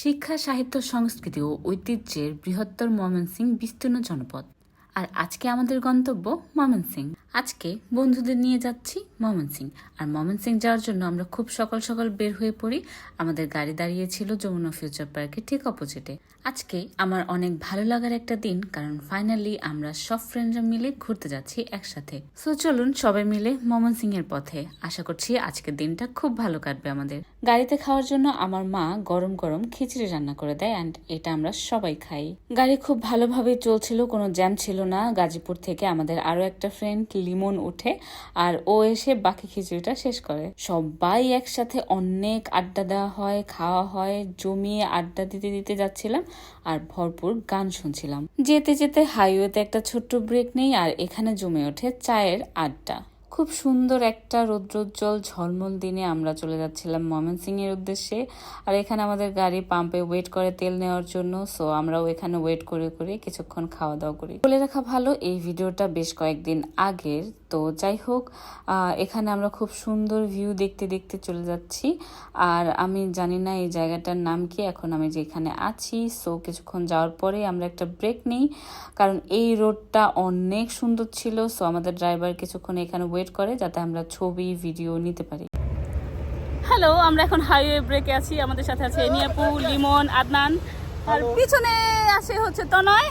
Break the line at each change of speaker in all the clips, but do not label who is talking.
শিক্ষা, সাহিত্য, সংস্কৃতি ও ঐতিহ্যের বৃহত্তর ময়মনসিংহ বিস্তীর্ণ জনপদ। আর আজকে আমাদের গন্তব্য ময়মনসিংহ। আজকে বন্ধুদের নিয়ে যাচ্ছি ময়মনসিংহ। আর ময়মনসিংহ যাওয়ার জন্য আমরা খুব সকাল সকাল বের হয়ে পড়ি। আমাদের গাড়ি দাঁড়িয়েছিল যমুনা ফিউচার পার্কের ঠিক অপোজিটে। আজকে আমার অনেক ভালো লাগার একটা দিন, কারণ ফাইনালি আমরা সব ফ্রেন্ডরা মিলে ঘুরতে যাচ্ছি একসাথে। সো চলুন সবাই মিলে ময়মনসিংহের পথে। আশা করছি আজকের দিনটা খুব ভালো কাটবে আমাদের। গাড়িতে খাওয়ার জন্য আমার মা গরম গরম খিচুড়ি রান্না করে দেয়, অ্যান্ড এটা আমরা সবাই খাই। গাড়ি খুব ভালোভাবে চলছিল, কোনো জ্যাম ছিল না। গাজীপুর থেকে আমাদের আরো একটা ফ্রেন্ড লিমন উঠে, আর ও এসে বাকি খিচুড়িটা শেষ করে। সবাই একসাথে অনেক আড্ডা দেওয়া হয়, খাওয়া হয়, জমিয়ে আড্ডা দিতে দিতে যাচ্ছিলাম আর ভরপুর গান শুনছিলাম। যেতে যেতে হাইওয়েতে একটা ছোট্ট ব্রেক নেই, আর এখানে জমে ওঠে চায়ের আড্ডা। খুব সুন্দর একটা রৌদ্রোজ্জ্বল ঝলমল দিনে আমরা চলে যাচ্ছিলাম ময়মনসিংহের উদ্দেশ্যে। আর এখানে আমাদের গাড়ি পাম্পে ওয়েট করে তেল নেওয়ার জন্য। সো আমরাও এখানে ওয়েট করে করে কিছুক্ষণ খাওয়া দাওয়া করি। বলে রাখা ভালো, এই ভিডিওটা বেশ কয়েকদিন আগের। তো যাই হোক, এখানে আমরা খুব সুন্দর ভিউ দেখতে দেখতে চলে যাচ্ছি। আর আমি জানি না এই জায়গাটার নাম কি, এখন আমি যেখানে আছি। সো কিছুক্ষণ যাওয়ার পরে আমরা একটা ব্রেক নিই, কারণ এই রোডটা অনেক সুন্দর ছিল। সো আমাদের ড্রাইভার কিছুক্ষণ এখানে ওয়েট করে যাতে আমরা ছবি ভিডিও নিতে পারি।
হ্যালো, আমরা এখন হাইওয়ে ব্রেকে আছি। আমাদের সাথে আছে এনিয়াপু, লিমন, আদনান, আর পিছনে আছে হচ্ছে তনয়,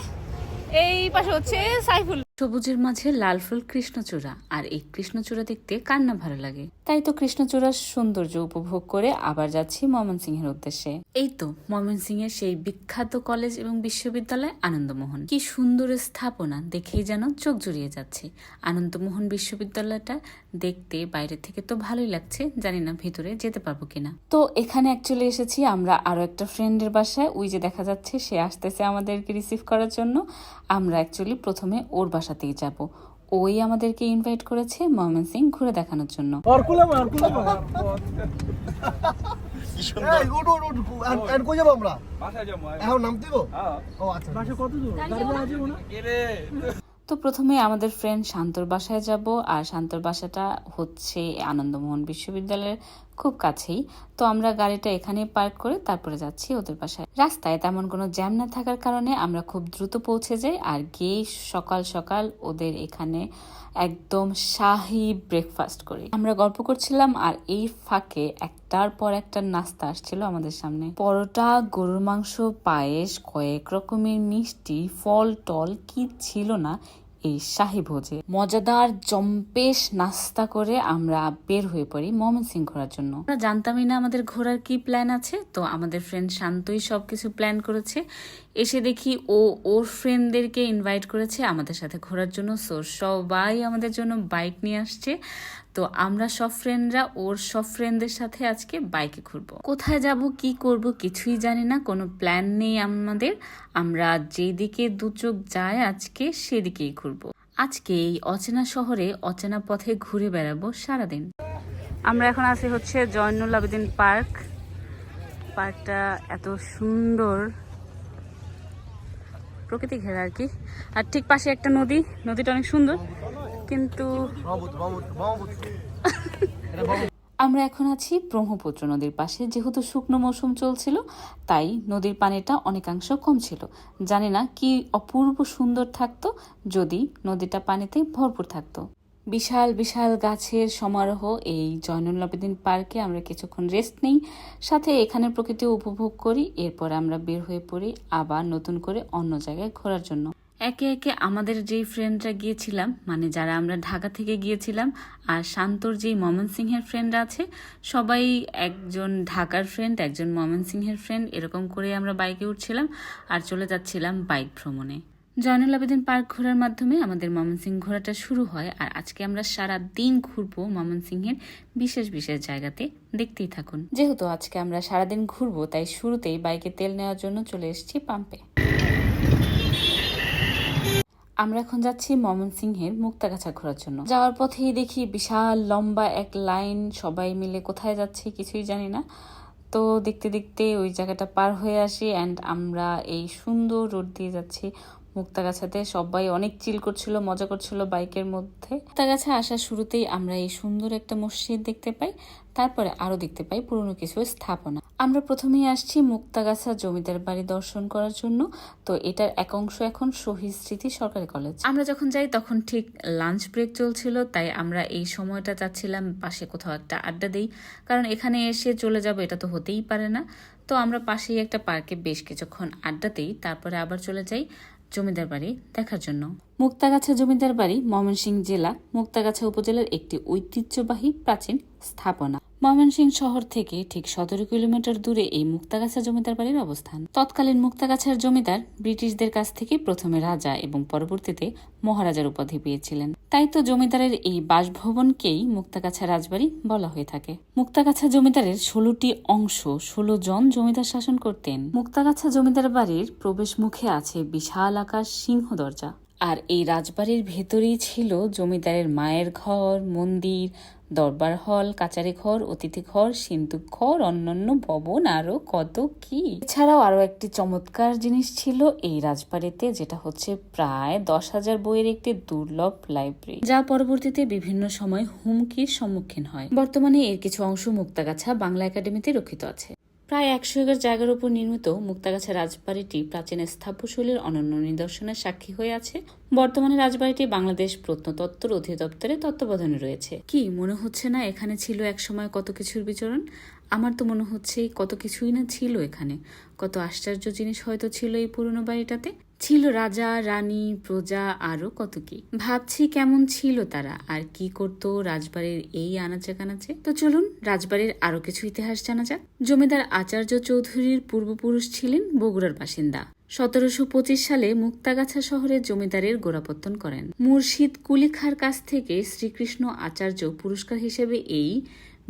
এই পাশে হচ্ছে সাইফুল।
সবুজের মাঝে লাল ফুল কৃষ্ণচূড়া, আর এই কৃষ্ণচূড়া দেখতে কার না ভালো লাগে। তাই তো কৃষ্ণচূড়ার সৌন্দর্য উপভোগ করে আবার যাচ্ছি ময়মনসিংহের উদ্দেশ্যে। এই তো ময়মনসিংহের সেই বিখ্যাত কলেজ এবং বিশ্ববিদ্যালয় আনন্দমোহন। কি সুন্দর স্থাপনা, দেখেই যেন চোখ জুড়িয়ে যাচ্ছে। আনন্দমোহন বিশ্ববিদ্যালয়টা দেখতে বাইরে থেকে তো ভালোই লাগছে, জানি না ভিতরে যেতে পারবো কিনা। তো এখানে অ্যাকচুয়ালি এসেছি আমরা আরো একটা ফ্রেন্ডের বাসায়। ওই যে দেখা যাচ্ছে সে আসতেছে আমাদেরকে রিসিভ করার জন্য। আমরা অ্যাকচুয়ালি প্রথমে ওর বাসাতেই যাব। ওই আমাদেরকে ইনভাইট করেছে ময়মনসিংহ ঘুরে দেখানোর জন্য। তো প্রথমে আমাদের ফ্রেন্ড শান্তর বাসায় যাব, আর শান্তর বাসাটা হচ্ছে আনন্দমোহন বিশ্ববিদ্যালয়ের খুব কাছেই। তো আমরা গাড়িটা এখানে পার্ক করে তারপরে যাচ্ছি ওদের বাসায়। রাস্তায় তেমন কোনো জ্যাম না থাকার কারণে আমরা খুব দ্রুত পৌঁছে যাই, আর গিয়ে সকাল সকাল ওদের এখানে একদম শাহী ব্রেকফাস্ট করি। আমরা গল্প করছিলাম, আর এই ফাঁকে একটার পর একটা নাস্তা আসছিল আমাদের সামনে। পরোটা, গরুর মাংস, পায়েস, কয়েক রকমের মিষ্টি, ফল টল, কি ছিল না এই শাহী ভোজে। মজাদার জম্পেশ নাস্তা করে আমরা বের হয়ে পড়ি ময়মনসিংহ ঘোরার জন্য। আমরা জানতামই না আমাদের ঘোরার কি প্ল্যান আছে। তো আমাদের ফ্রেন্ড শান্তই সবকিছু প্ল্যান করেছে। এসে দেখি ও ওর ফ্রেন্ডদেরকে ইনভাইট করেছে আমাদের সাথে ঘোরার জন্য। সো সবাই আমাদের জন্য বাইক নিয়ে আসছে। তো আমরা সব ফ্রেন্ডরা ওর সব ফ্রেন্ডদের সাথে আজকে বাইকে ঘুরবো। কোথায় যাব, কি করব কিছুই জানি না, কোনো প্ল্যান নেই আমাদের। আমরা যেদিকে দু চোখ যায় আজকে সেদিকেই ঘুরবো। আজকে এই অচেনা শহরে অচেনা পথে ঘুরে বেড়াবো সারাদিন।
আমরা এখন আছি হচ্ছে জয়নুল আবেদিন পার্ক। পার্কটা এত সুন্দর, প্রকৃতি ঘেরা আর কি। আর ঠিক পাশে একটা নদী, নদীটা অনেক সুন্দর, কিন্তু
আমরা এখন আছি ব্রহ্মপুত্র নদীর পাশে। যেহেতু শুকনো মৌসুম চলছিল, তাই নদীর পানিটা অনেকাংশ কম ছিল। জানি না কি অপূর্ব সুন্দর থাকতো যদি নদীটা পানিতে ভরপুর থাকতো। বিশাল বিশাল গাছের সমারোহ এই জয়নুল আবেদিন পার্কে। আমরা কিছুক্ষণ রেস্ট নেই, সাথে এখানে প্রকৃতি উপভোগ করি। এরপর আমরা বের হয়ে পড়ি আবার নতুন করে অন্য জায়গায় ঘোরার জন্য। একে একে আমাদের যেই ফ্রেন্ডরা গিয়েছিলাম, মানে যারা আমরা ঢাকা থেকে গিয়েছিলাম, আর শান্তর যেই ময়মনসিংহের ফ্রেন্ড আছে, সবাই একজন ঢাকার ফ্রেন্ড, একজন ময়মনসিংহের ফ্রেন্ড, এরকম করে আমরা বাইকে উঠছিলাম আর চলে যাচ্ছিলাম বাইক ভ্রমণে। জয়নুল আবেদিন পার্ক ঘোরার মাধ্যমে আমাদের ময়মনসিংহ ঘোরাটা শুরু হয়। আর আজকে আমরা সারা দিন ঘুরবো ময়মনসিংহের বিশেষ বিশেষ জায়গাতে, দেখতেই থাকুন। যেহেতু আজকে আমরা সারাদিন ঘুরবো, তাই শুরুতেই বাইকে তেল নেওয়ার জন্য চলে এসেছি পাম্পে। আমরা এখন যাচ্ছি ময়মনসিংহের মুক্তাগাছা ঘোরার জন্য। যাওয়ার পথেই দেখি বিশাল লম্বা এক লাইন, সবাই মিলে কোথায় যাচ্ছে কিছুই জানি না। তো দেখতে দেখতে ওই জায়গাটা পার হয়ে আসি, অ্যান্ড আমরা এই সুন্দর রোড দিয়ে যাচ্ছি। মুক্তাগাছাতে সবাই অনেক চিল করছিল, মজা করছিল বাইকের মধ্যে। মুক্তাগাছা আসার শুরুতেই আমরা এই সুন্দর একটা মসজিদ দেখতে পাই, তারপরে আরো দেখতে পাই পুরনো কিছু স্থাপনা। আমরা প্রথমেই আসছি মুক্তাগাছা জমিদার বাড়ি দর্শন করার জন্য। তো এটার এক অংশ এখন শহীদ স্মৃতি সরকারি কলেজ। আমরা যখন যাই তখন ঠিক লাঞ্চ ব্রেক চলছিল, তাই আমরা এই সময়টা চাচ্ছিলাম পাশে কোথাও একটা আড্ডা দেই, কারণ এখানে এসে চলে যাব এটা তো হতেই পারে না। তো আমরা পাশেই একটা পার্কে বেশ কিছুক্ষণ আড্ডা দিই, তারপরে আবার চলে যাই জমিদার বাড়ি দেখার জন্য। মুক্তাগাছা জমিদার বাড়ি ময়মনসিংহ জেলা মুক্তাগাছা উপজেলার একটি ঐতিহ্যবাহী প্রাচীন স্থাপনা। ময়মনসিংহ শহর থেকে ঠিক 17 কিলোমিটার দূরে এই মুক্তাগাছা জমিদার বাড়ির অবস্থান। তৎকালীন মুক্তাগাছার জমিদার ব্রিটিশদের কাছ থেকে প্রথমে রাজা এবং পরবর্তীতে মহারাজার উপাধি পেয়েছিলেন। তাই তো জমিদারের এই বাসভবনকেই মুক্তাগাছা রাজবাড়ি বলা হয়ে থাকে। মুক্তাগাছা জমিদারের 16টি অংশ, 16 জন জমিদার শাসন করতেন। মুক্তাগাছা জমিদার বাড়ির প্রবেশ মুখে আছে বিশাল আকার সিংহ দরজা। আর এই রাজবাড়ির ভেতরেই ছিল জমিদারের মায়ের ঘর, মন্দির, দরবার হল, কাচারি ঘর, অতিথি ঘর, সিন্দুক ঘর, অন্যান্য ভবন, আরো কত কি। এছাড়াও আরো একটি চমৎকার জিনিস ছিল এই রাজবাড়িতে, যেটা হচ্ছে প্রায় 10,000 বইয়ের একটি দুর্লভ লাইব্রেরি, যা পরবর্তীতে বিভিন্ন সময় হুমকির সম্মুখীন হয়। বর্তমানে এর কিছু অংশ মুক্তাগাছা বাংলা একাডেমিতে রক্ষিত আছে। প্রায় 100 একর জায়গার উপর নির্মিত মুক্তাগাছা রাজবাড়িটি প্রাচীন স্থাপত্যশৈলীর অনন্য নিদর্শনের সাক্ষী হয়ে আছে। বর্তমানে রাজবাড়িটি বাংলাদেশ প্রত্নতত্ত্ব অধিদপ্তরের তত্ত্বাবধানে রয়েছে। কি মনে হচ্ছে না এখানে ছিল একসময় কত কিছুর বিচরণ? আমার তো মনে হচ্ছে কত কিছুই না ছিল এখানে। কত আশ্চর্য জিনিস হয়তো ছিল এই পুরনো বাড়িটাতে। ছিল রাজা, রানী, প্রজা, আরো কত কি। ভাবছি কেমন ছিল তারা, আর কি করতো রাজবাড়ির এই আনাচে কানাচে। তো চলুন রাজবাড়ির আরো কিছু ইতিহাস জানা যাক। জমিদার আচার্য চৌধুরীর পূর্বপুরুষ ছিলেন বগুড়ার বাসিন্দা। 1725 সালে মুক্তাগাছা শহরে জমিদারের গোড়াপত্তন করেন। মুর্শিদ কুলি খাঁর কাছ থেকে শ্রীকৃষ্ণ আচার্য পুরস্কার হিসেবে এই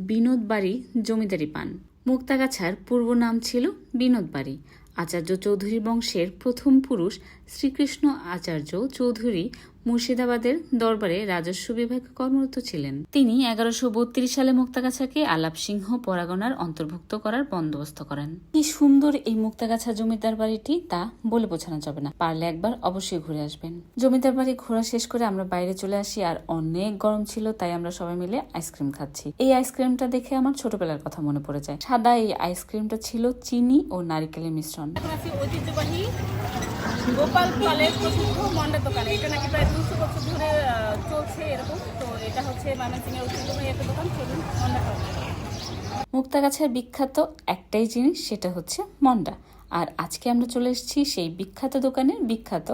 বিনোদ বাড়ি জমিদারি পান। মুক্তাগাছার পূর্ব নাম ছিল বিনোদ বাড়ি। আচার্য চৌধুরী বংশের প্রথম পুরুষ শ্রীকৃষ্ণ আচার্য চৌধুরী মুর্শিদাবাদের দরবারে রাজস্ব বিভাগে কর্মরত ছিলেন। তিনি 1132 সালে মুক্তাগাছাকে আলাপ সিংহ পরাগনার অন্তর্ভুক্ত করার বন্দোবস্ত করেন। কি সুন্দর এই মুক্তাগাছা জমিদার বাড়িটি, তা বলে বোঝানো যাবে না। পারলে একবার অবশ্যই ঘুরে আসবেন। জমিদার বাড়ি ঘোরা শেষ করে আমরা বাইরে চলে আসি, আর অনেক গরম ছিল, তাই আমরা সবাই মিলে আইসক্রিম খাচ্ছি। এই আইসক্রিমটা দেখে আমার ছোটবেলার কথা মনে পড়ে যায়। সাদা এই আইসক্রিমটা ছিল চিনি ও নারিকেলের মিশ্রণ।
ঐতিহ্যবাহী গোপাল পালের প্রসিদ্ধ মন্ডার দোকানে, এটা নাকি প্রায় 200 বছর ধরে চলছে এরকম। তো এটা হচ্ছে ময়মনসিংহের ঐতিহ্যবাহী একটা দোকান, চলুন মন্ডা খাওয়া।
মুক্তাগাছার বিখ্যাত একটাই জিনিস, সেটা হচ্ছে মন্ডা। আর আজকে আমরা চলে এসেছি সেই বিখ্যাত দোকানের বিখ্যাত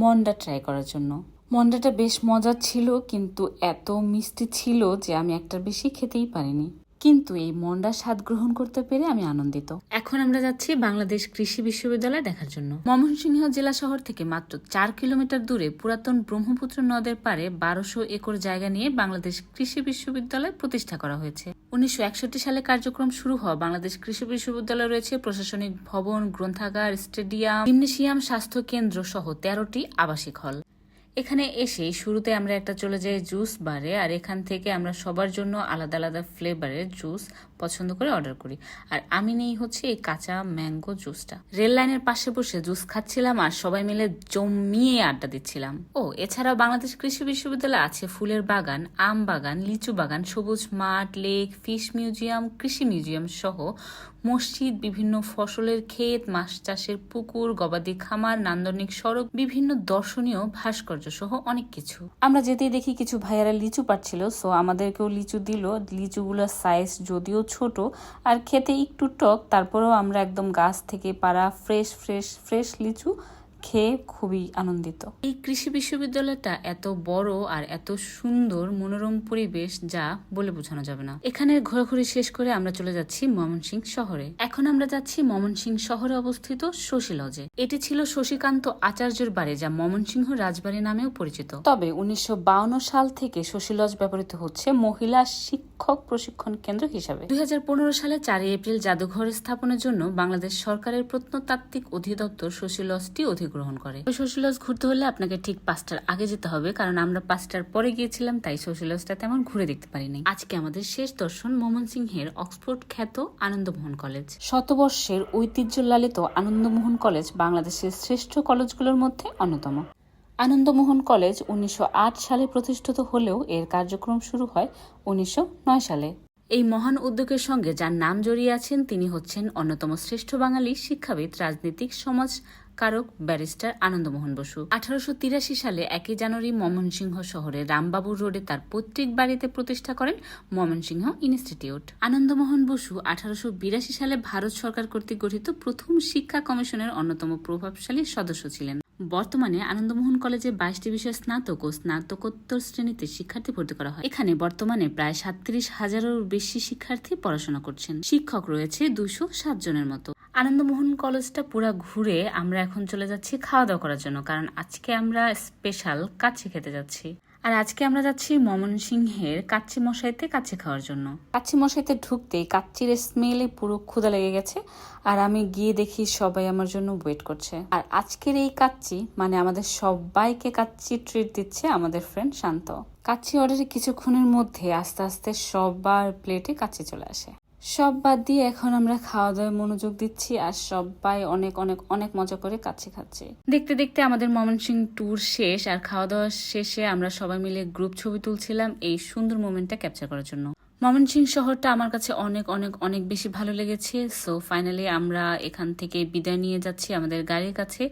মন্ডা ট্রাই করার জন্য। মন্ডাটা বেশ মজার ছিল, কিন্তু এত মিষ্টি ছিল যে আমি একটার বেশি খেতেই পারিনি। কিন্তু এই মন্ডার স্বাদ গ্রহণ করতে পেরে আমি আনন্দিত। এখন আমরা যাচ্ছি বাংলাদেশ কৃষি বিশ্ববিদ্যালয় দেখার জন্য। ময়মনসিংহ জেলা শহর থেকে মাত্র 4 কিলোমিটার দূরে পুরাতন ব্রহ্মপুত্র নদের পাড়ে 1200 একর জায়গা নিয়ে বাংলাদেশ কৃষি বিশ্ববিদ্যালয় প্রতিষ্ঠা করা হয়েছে। 1961 সালে কার্যক্রম শুরু হওয়া বাংলাদেশ কৃষি বিশ্ববিদ্যালয় রয়েছে প্রশাসনিক ভবন, গ্রন্থাগার, স্টেডিয়াম, জিমনেশিয়াম, স্বাস্থ্য কেন্দ্র সহ 13টি আবাসিক হল। এখানে এসে শুরুতে আমরা একটা চলে যাই জুস বারে, আর এখান থেকে আমরা সবার জন্য আলাদা আলাদা ফ্লেভারের জুস পছন্দ করে অর্ডার করি। আর আমি নেই হচ্ছে এই কাঁচা ম্যাঙ্গো জুসটা। রেল লাইনের পাশে বসে জুস খাচ্ছিলাম আর সবাই মিলে জমিয়ে আড্ডা দিচ্ছিলাম। এছাড়াও বাংলাদেশ কৃষি বিশ্ববিদ্যালয়ে আছে ফুলের বাগান, আম বাগান, লিচু বাগান, সবুজ মাঠ, লেক, ফিশ মিউজিয়াম, কৃষি মিউজিয়াম সহ মসজিদ, বিভিন্ন ফসলের ক্ষেত, মাছ চাষের পুকুর, গবাদি খামার, নান্দনিক সড়ক, বিভিন্ন দর্শনীয় ভাস্কর্য সহ অনেক কিছু। আমরা যেতেই দেখি কিছু ভাইয়ারা লিচু পাচ্ছিল, সো আমাদেরকেও লিচু দিল। লিচুগুলোর সাইজ যদিও ছোট আর খেতে একটু টক, তারপরেও আমরা একদম গাছ থেকে পাড়া ফ্রেশ লিচু খেয়ে খুবই আনন্দিত। এই কৃষি বিশ্ববিদ্যালয়টা এত বড় আর এত সুন্দর মনোরম পরিবেশ, যা বলে বোঝানো যাবে না। এখানে ঘোরাঘুরি শেষ করে আমরা চলে যাচ্ছি ময়মনসিংহ শহরে। এখন আমরা যাচ্ছি ময়মনসিংহ শহরে অবস্থিত শশী লজে। এটি ছিল শশীকান্ত আচার্যের বাড়ি, যা ময়মনসিংহ রাজবাড়ি নামেও পরিচিত। তবে 1952 সাল থেকে শশী লজ ব্যবহৃত হচ্ছে মহিলা শিক্ষক প্রশিক্ষণ কেন্দ্র হিসাবে। 2015 সালে 4 এপ্রিল জাদুঘর স্থাপনের জন্য বাংলাদেশ সরকারের প্রত্নতাত্ত্বিক অধিদপ্তর শশী লজটি অধিগ্রহণ গ্রহণ করে। ওই শৈশল লজ ঘুরতে হলে আপনাকে ঠিক 5টার আগে যেতে হবে, কারণ আমরা 5টার পরে গিয়েছিলাম, তাই শৈশল লজটা তেমন ঘুরে দেখতে পারিনি। আজকে আমাদের শেষ দর্শন ময়মনসিংহের অক্সফোর্ড খ্যাত আনন্দমোহন কলেজ। শতবর্ষের ঐতিহ্য লালিত আনন্দমোহন কলেজ বাংলাদেশের শ্রেষ্ঠ কলেজগুলোর মধ্যে অন্যতম। আনন্দমোহন কলেজ 1908 সালে প্রতিষ্ঠিত হলেও এর কার্যক্রম শুরু হয় 1909 সালে। এই মহান উদ্যোগের সঙ্গে যার নাম জড়িয়ে আছেন তিনি হচ্ছেন অন্যতম শ্রেষ্ঠ বাঙালি শিক্ষাবিদ, রাজনীতিক, সমাজ কারক ব্যারিস্টার আনন্দমোহন বসু। 1883 সালে 1 জানুয়ারি ময়মনসিংহ শহরে রামবাবুর রোডে তার পৈতৃক বাড়িতে প্রতিষ্ঠা করেন ময়মনসিংহ ইনস্টিটিউট। আনন্দমোহন বসু 1882 সালে ভারত সরকার কর্তৃক গঠিত প্রথম শিক্ষা কমিশনের অন্যতম প্রভাবশালী সদস্য ছিলেন। বর্তমানে আনন্দমোহন কলেজে 22টি বিষয়ে স্নাতক ও স্নাতকোত্তর শ্রেণীতে শিক্ষার্থী ভর্তি করা হয়। এখানে বর্তমানে প্রায় 37,000-এরও বেশি শিক্ষার্থী পড়াশোনা করছেন। শিক্ষক রয়েছে 207 জনের মতো। আনন্দমোহন কলেজটা পুরা ঘুরে আমরা এখন চলে যাচ্ছি খাওয়া দাওয়া করার জন্য, কারণ আজকে আমরা স্পেশাল কাচ্চি খেতে যাচ্ছি। আর আজকে আমরা যাচ্ছি ময়মনসিংহের কাচ্চি মশাইতে কাচ্চি খাওয়ার জন্য। কাচ্চি মশাইতে ঢুকতেই কাচ্চির স্মেলে পুরো ক্ষুধা লেগে গেছে, আর আমি গিয়ে দেখি সবাই আমার জন্য ওয়েট করছে। আর আজকের এই কাচ্চি মানে আমাদের সবাইকে কাচ্চি ট্রিট দিচ্ছে আমাদের ফ্রেন্ড শান্ত। কাচ্চি অর্ডারে কিছুক্ষণের মধ্যে আস্তে আস্তে সবার প্লেটে কাচ্চি চলে আসে। সব বাদ দিয়ে এখন আমরা খাওয়া দাওয়ায় মনোযোগ দিচ্ছি, আর সবাই অনেক অনেক অনেক মজা করে কাচ্চি খাচ্ছে। দেখতে দেখতে আমাদের ময়মনসিংহ ট্যুর শেষ, আর খাওয়া দাওয়া শেষে আমরা সবাই মিলে গ্রুপ ছবি তুলছিলাম এই সুন্দর মোমেন্টটা ক্যাপচার করার জন্য। ময়মনসিংহ শহরটা আমার কাছে অনেক অনেক অনেক বেশি ভালো লেগেছে। সো ফাইনালি আমরা এখান থেকে বিদায় নিয়ে যাচ্ছি আমাদের গাড়ির কাছে।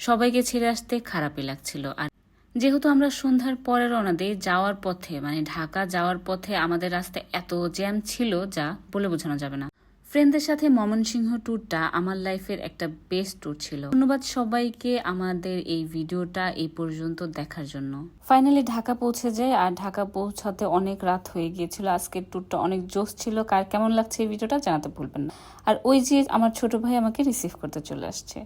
সবাইকে ছেড়ে আসতে খারাপই লাগছিল। আর যেহেতু আমরা সন্ধ্যার পরে রওনা দিই, যাওয়ার পথে মানে ঢাকা যাওয়ার পথে আমাদের রাস্তায় এত জ্যাম ছিল যা বলে বোঝানো যাবে না। ফ্রেন্ডদের সাথে ময়মনসিংহ ট্যুরটা আমার লাইফের একটা বেস্ট ট্যুর ছিল। ধন্যবাদ সবাইকে আমাদের এই ভিডিওটা এই পর্যন্ত দেখার জন্য। ফাইনালি ঢাকা পৌঁছে যায়, আর ঢাকা পৌঁছাতে অনেক রাত হয়ে গিয়েছিল। আজকের ট্যুরটা অনেক জোশ ছিল। কার কেমন লাগছে এই ভিডিওটা জানাতে ভুলবেন না। আর ওই যে আমার ছোট ভাই আমাকে রিসিভ করতে চলে আসছে।